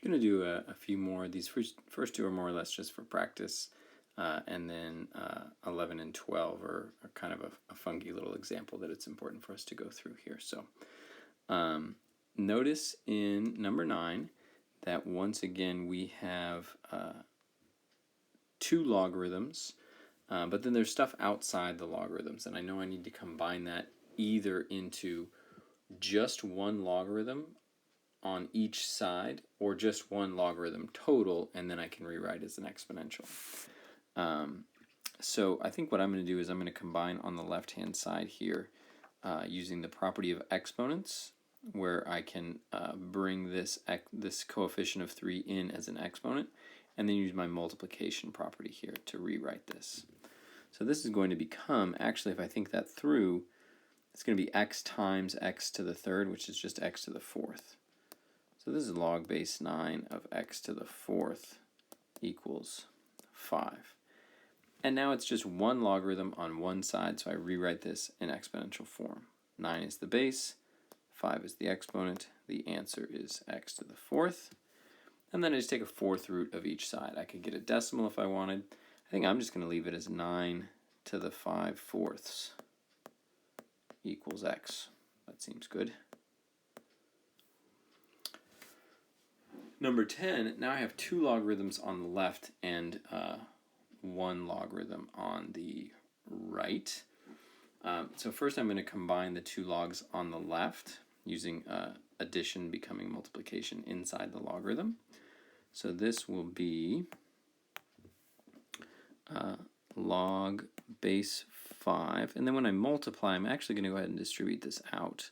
I'm going to do a few more. These first two are more or less just for practice, and then 11 and 12 are kind of a funky little example that it's important for us to go through here. So notice in number 9 that once again we have two logarithms, but then there's stuff outside the logarithms, and I know I need to combine that either into just one logarithm on each side or just one logarithm total, and then I can rewrite as an exponential. So I think what I'm going to do is I'm going to combine on the left hand side here using the property of exponents, where I can bring this coefficient of 3 in as an exponent, and then use my multiplication property here to rewrite this. So this is going to become, actually if I think that through, it's going to be x times x to the third, which is just x to the fourth. So this is log base 9 of x to the fourth equals 5. And now it's just one logarithm on one side, so I rewrite this in exponential form. 9 is the base, 5 is the exponent, the answer is x to the fourth. And then I just take a fourth root of each side. I could get a decimal if I wanted. I think I'm just going to leave it as 9 to the 5/4 equals x. That seems good. Number 10, now I have two logarithms on the left and one logarithm on the right. So first I'm going to combine the two logs on the left using addition becoming multiplication inside the logarithm. So this will be log base 5, and then when I multiply, I'm actually going to go ahead and distribute this out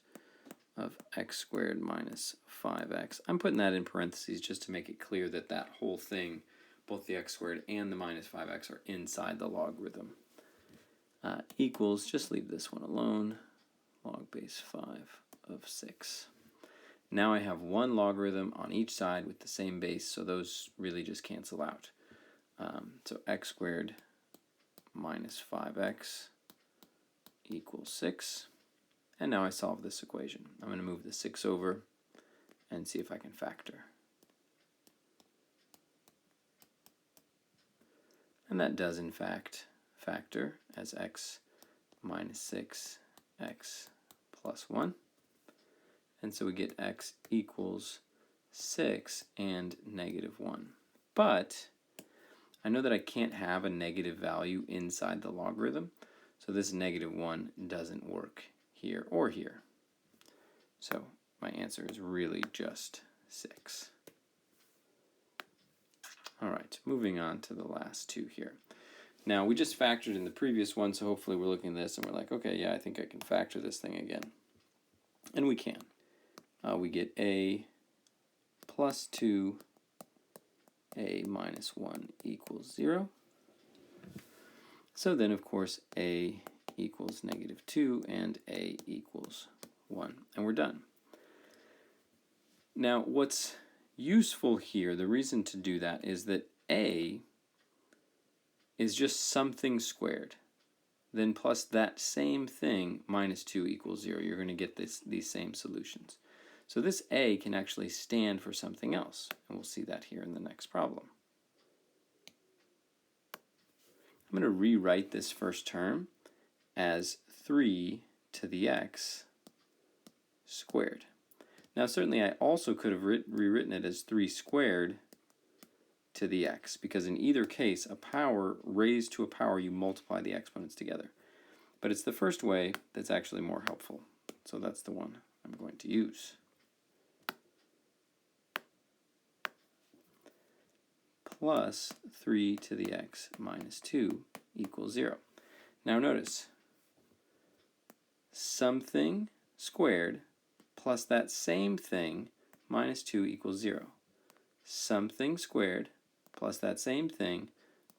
of x squared minus 5x. I'm putting that in parentheses just to make it clear that that whole thing, both the x squared and the minus 5x, are inside the logarithm. Equals, just leave this one alone, log base 5 of 6. Now I have one logarithm on each side with the same base, so those really just cancel out. So x squared minus 5x equals 6. And now I solve this equation. I'm going to move the 6 over and see if I can factor. And that does in fact factor as x minus 6, x plus 1. And so we get x equals 6 and negative 1. But I know that I can't have a negative value inside the logarithm, so this negative 1 doesn't work here or here. So my answer is really just 6. All right, moving on to the last two here. Now we just factored in the previous one, so hopefully we're looking at this and we're like, okay, yeah, I think I can factor this thing again. And we can. We get a plus 2, a minus 1 equals 0. So then, of course, a equals negative 2 and a equals 1. And we're done. Now, what's useful here, the reason to do that is that a is just something squared. Then plus that same thing minus 2 equals 0. You're going to get these same solutions. So this a can actually stand for something else, and we'll see that here in the next problem. I'm going to rewrite this first term as 3 to the x squared. Now certainly I also could have rewritten it as 3 squared to the x, because in either case a power raised to a power, you multiply the exponents together. But it's the first way that's actually more helpful, so that's the one I'm going to use. Plus 3 to the x minus 2 equals 0. Now notice, something squared plus that same thing minus 2 equals 0. Something squared plus that same thing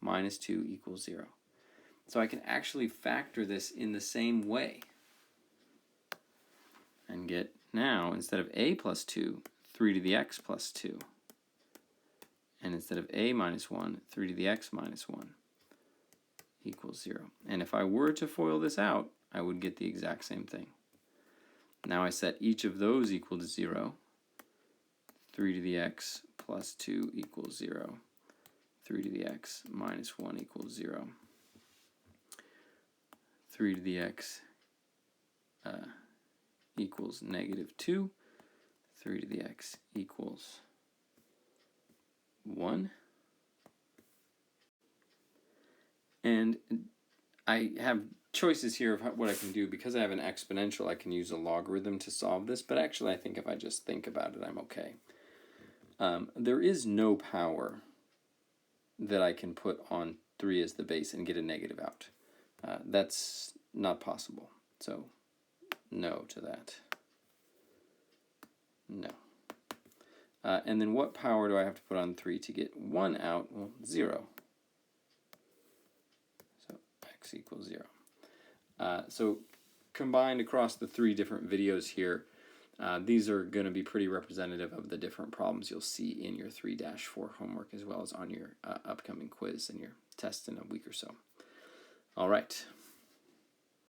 minus 2 equals 0. So I can actually factor this in the same way and get now, instead of a plus 2, 3 to the x plus 2. And instead of a minus 1, 3 to the x minus 1 equals 0. And if I were to FOIL this out, I would get the exact same thing. Now I set each of those equal to 0. 3 to the x plus 2 equals 0. 3 to the x minus 1 equals 0. 3 to the x equals negative 2. 3 to the x equals 1. And I have choices here of what I can do. Because I have an exponential, I can use a logarithm to solve this, but actually I think if I just think about it, I'm okay. There is no power that I can put on 3 as the base and get a negative out. That's not possible. So no to that. No. And then what power do I have to put on 3 to get 1 out? Well, 0. So x equals 0. So combined across the 3 different videos here, these are going to be pretty representative of the different problems you'll see in your 3-4 homework, as well as on your upcoming quiz and your test in a week or so. All right.